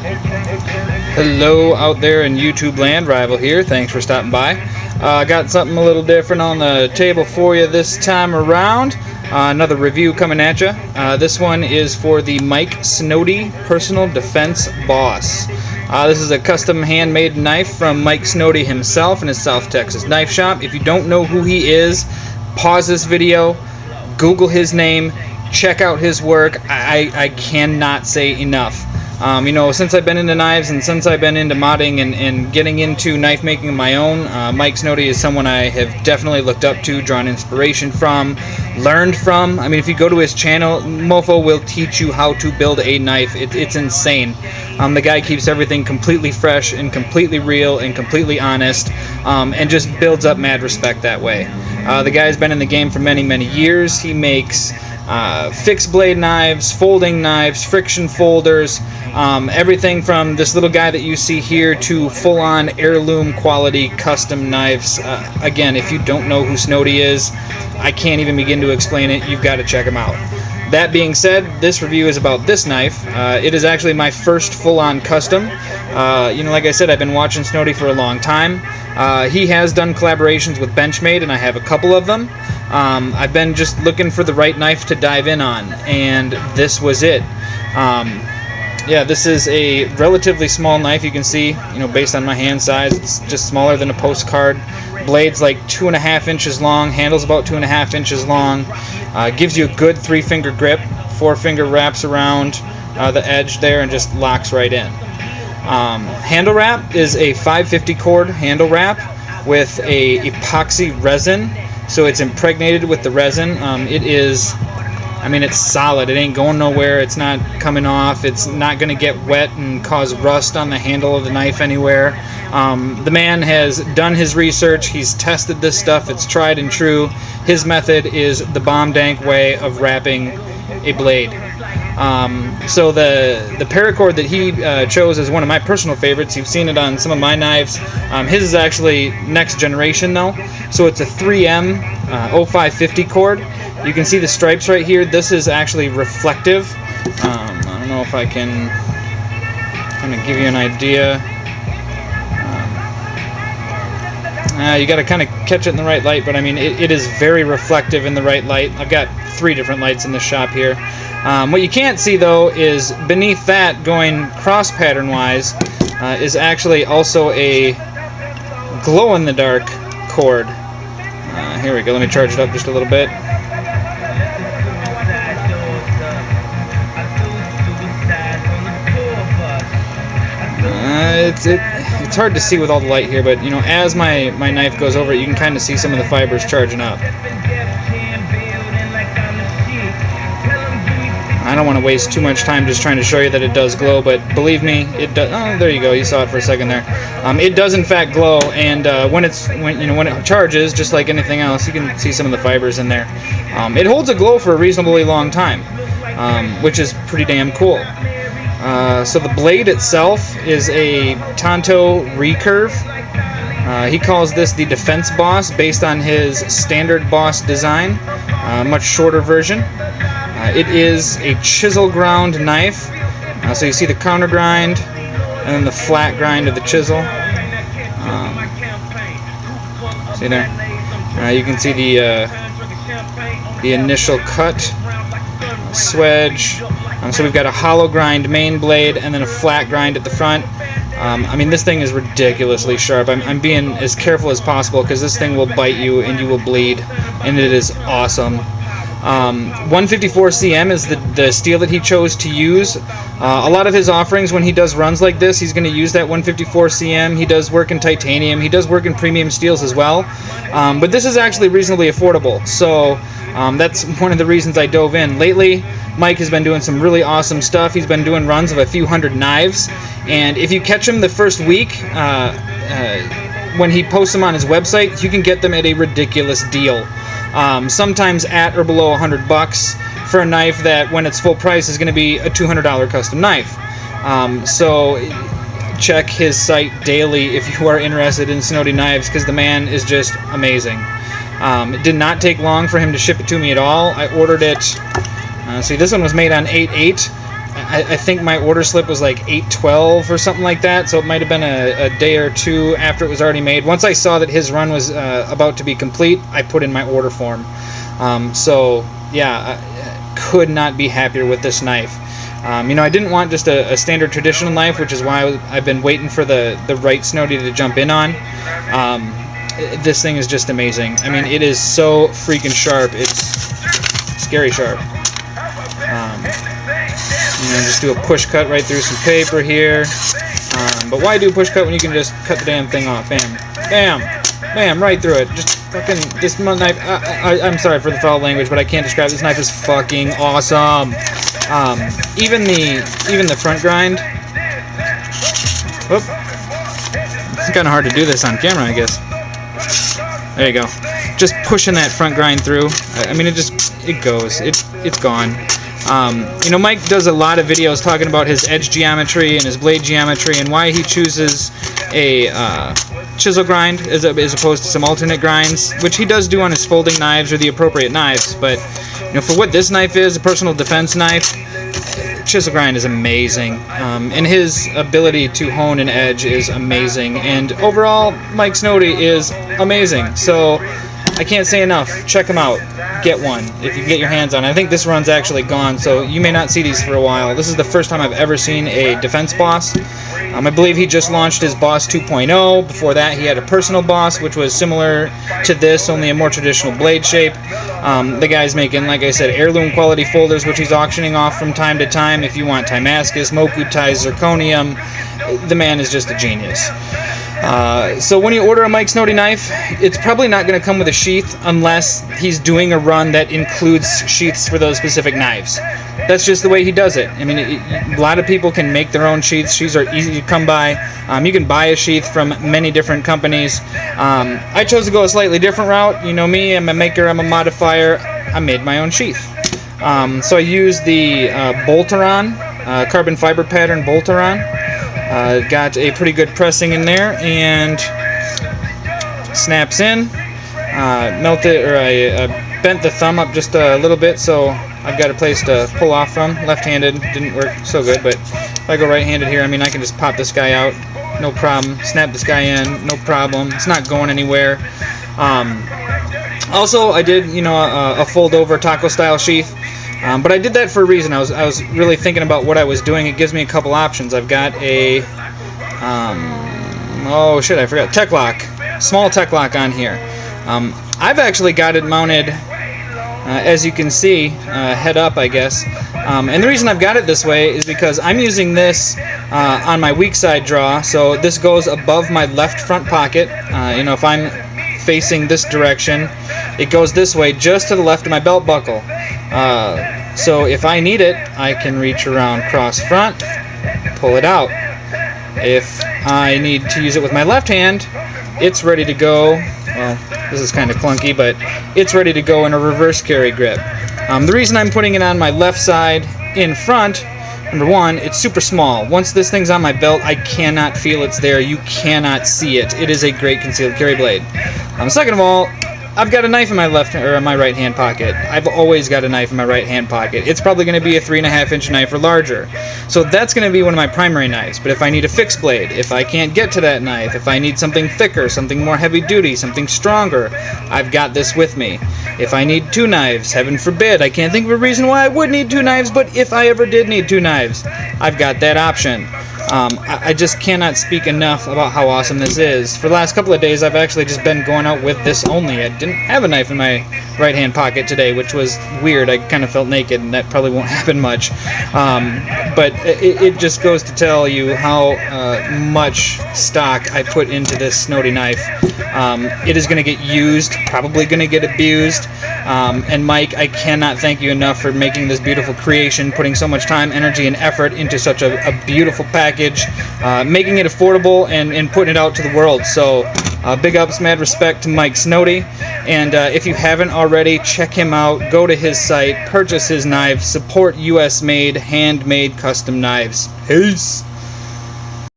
Hello out there in YouTube land, Rival here. Thanks for stopping by. I got something a little different on the table for you this time around. Another review coming at you. This one is for the Mike Snody Personal Defense Boss. This is a custom handmade knife from Mike Snody himself in his South Texas knife shop. If you don't know who he is, pause this video, Google his name, check out his work. I cannot say enough. Since I've been into knives and since I've been into modding and getting into knife making of my own, Mike Snody is someone I have definitely looked up to, drawn inspiration from, learned from. I mean, if you go to his channel, Mofo will teach you how to build a knife. It's insane. The guy keeps everything completely fresh and completely real and completely honest, and just builds up mad respect that way. The guy's been in the game for many, many years. He makes fixed blade knives, folding knives, friction folders, everything from this little guy that you see here to full-on heirloom quality custom knives. Again, if you don't know who Snody is, I can't even begin to explain it. You've got to check him out. That being said, this review is about this knife. It is actually my first full-on custom. Like I said, I've been watching Snody for a long time. He has done collaborations with Benchmade, and I have a couple of them. I've been just looking for the right knife to dive in on, and this was it. This is a relatively small knife. You can see, based on my hand size, it's just smaller than a postcard. Blade's like 2.5 inches long, handle's about 2.5 inches long. Gives you a good 3-finger grip, 4-finger wraps around the edge there and just locks right in. Handle wrap is a 550 cord handle wrap with a epoxy resin, so it's impregnated with the resin. It's solid. It ain't going nowhere. It's not coming off. It's not going to get wet and cause rust on the handle of the knife anywhere. The man has done his research. He's tested this stuff. It's tried and true. His method is the bomb dank way of wrapping a blade. So the paracord that he chose is one of my personal favorites. You've seen it on some of my knives. His is actually next generation though, so it's a 3M 0550 cord. You can see the stripes right here. This is actually reflective. I don't know if I can kind of give you an idea. You got to kind of catch it in the right light, but it is very reflective in the right light. I've got 3 different lights in the shop here. What you can't see though is beneath that, going cross pattern wise, is actually also a glow in the dark cord. Here we go. Let me charge it up just a little bit. It's hard to see with all the light here, but as my knife goes over it, you can kind of see some of the fibers charging up. I don't want to waste too much time just trying to show you that it does glow, but believe me, it does. Oh, there you go. You saw it for a second there. It does in fact glow, and when it charges, just like anything else, you can see some of the fibers in there. It holds a glow for a reasonably long time, which is pretty damn cool. So the blade itself is a Tonto recurve. He calls this the Defense Boss based on his standard Boss design, much shorter version. It is a chisel ground knife, so you see the counter grind and then the flat grind of the chisel. See there? You can see the initial cut, swedge. So we've got a hollow grind main blade and then a flat grind at the front. This thing is ridiculously sharp. I'm being as careful as possible because this thing will bite you and you will bleed, and it is awesome. 154 cm is the steel that he chose to use. A lot of his offerings, when he does runs like this, he's going to use that 154 cm. He does work in titanium. He does work in premium steels as well. But this is actually reasonably affordable, so that's one of the reasons I dove in. Lately, Mike has been doing some really awesome stuff. He's been doing runs of a few hundred knives, and if you catch him the first week, when he posts them on his website, you can get them at a ridiculous deal. Sometimes at or below $100 for a knife that, when it's full price, is going to be a $200 custom knife. So check his site daily if you are interested in Snody knives, because the man is just amazing. It did not take long for him to ship it to me at all. I ordered it. See, this one was made on 8/8. I think my order slip was like 8/12 or something like that, so it might have been a day or two after it was already made. Once I saw that his run was about to be complete, I put in my order form. So yeah, I could not be happier with this knife. I didn't want just a standard traditional knife, which is why I've been waiting for the right Snody to jump in on. This thing is just amazing. I mean, it is so freaking sharp. It's scary sharp. Just do a push cut right through some paper here. But why do push cut when you can just cut the damn thing off? Bam, bam, bam, right through it. Just fucking, this knife, I'm sorry for the foul language, but I can't describe, this knife is fucking awesome. Even the front grind. Whoop. It's kind of hard to do this on camera, I guess. There you go. Just pushing that front grind through. I mean, it goes. It's gone. Mike does a lot of videos talking about his edge geometry and his blade geometry and why he chooses a chisel grind as opposed to some alternate grinds, which he does do on his folding knives or the appropriate knives. But for what this knife is, a personal defense knife, chisel grind is amazing, and his ability to hone an edge is amazing, and overall Mike Snody is amazing. So I can't say enough. Check him out. Get one if you can get your hands on it. I think this run's actually gone, so you may not see these for a while. This is the first time I've ever seen a defense boss. I believe he just launched his Boss 2.0. Before that, he had a personal boss, which was similar to this, only a more traditional blade shape. The guy's making, like I said, heirloom quality folders, which he's auctioning off from time to time. If you want Timascus, Mokutai, Zirconium, the man is just a genius. So when you order a Mike Snody knife, it's probably not going to come with a sheath unless he's doing a run that includes sheaths for those specific knives. That's just the way he does it. I mean, a lot of people can make their own sheaths. Sheaths are easy to come by. You can buy a sheath from many different companies. I chose to go a slightly different route. You know me, I'm a maker, I'm a modifier. I made my own sheath. So I used the Bolteron, carbon fiber pattern Bolteron. Got a pretty good pressing in there, and snaps in. Melted, or I bent the thumb up just a little bit, so I've got a place to pull off from. Left-handed didn't work so good, but if I go right-handed here, I mean, I can just pop this guy out, no problem. Snap this guy in, no problem. It's not going anywhere. Also, I did, a fold-over taco-style sheath. But I did that for a reason. I was really thinking about what I was doing. It gives me a couple options. I've got a oh shit, I forgot, Tech Lock, small Tech Lock on here. I've actually got it mounted, as you can see, head up, I guess. And the reason I've got it this way is because I'm using this on my weak side draw. So this goes above my left front pocket. If I'm facing this direction, it goes this way, just to the left of my belt buckle. So if I need it, I can reach around cross front, pull it out. If I need to use it with my left hand, it's ready to go. Well, this is kind of clunky, but it's ready to go in a reverse carry grip. The reason I'm putting it on my left side in front, number one, it's super small. Once this thing's on my belt, I cannot feel it's there. You cannot see it. It is a great concealed carry blade. Second of all, I've got a knife in my my right hand pocket. I've always got a knife in my right hand pocket. It's probably going to be a 3.5-inch knife or larger. So that's going to be one of my primary knives. But if I need a fixed blade, if I can't get to that knife, if I need something thicker, something more heavy duty, something stronger, I've got this with me. If I need two knives, heaven forbid, I can't think of a reason why I would need two knives, but if I ever did need two knives, I've got that option. I just cannot speak enough about how awesome this is. For the last couple of days, I've actually just been going out with this only. I didn't have a knife in my right-hand pocket today, which was weird. I kind of felt naked, and that probably won't happen much. But it just goes to tell you how much stock I put into this Snody knife. It is going to get used, probably going to get abused. And Mike, I cannot thank you enough for making this beautiful creation, putting so much time, energy, and effort into such a beautiful package, making it affordable and putting it out to the world. So big ups, mad respect to Mike Snody. And if you haven't already, check him out. Go to his site, purchase his knives, support US made, handmade custom knives. Peace.